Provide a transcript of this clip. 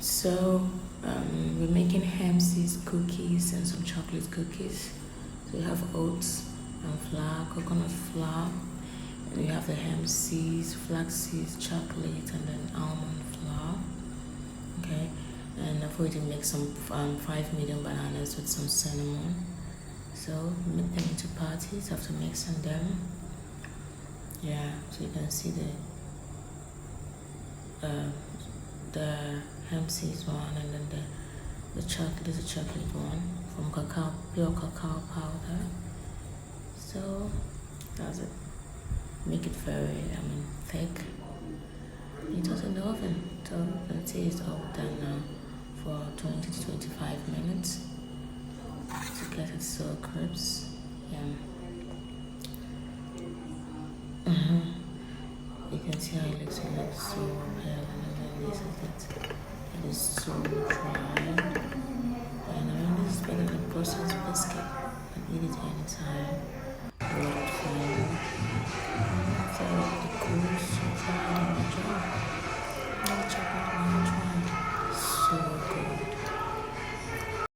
So we're making ham seeds cookies and some chocolate cookies. So we have oats and flour, coconut flour, and we have the ham seeds, flax seeds, chocolate, and then almond flour. Okay, and I'm going to make some 5 medium bananas with some cinnamon. So make them into patties after mixing them. Yeah, so you can see the ham seeds one, and then the chocolate is a chocolate one from pure cacao powder. So that's it. Make it very, thick. It was in the oven. So you can see it's all done now for 20 to 25 minutes to get it so crisp. Yeah. You can see how it looks. It looks so pale, and then this is it. It is so dry. And this is better than processed biscuit. You can eat it anytime.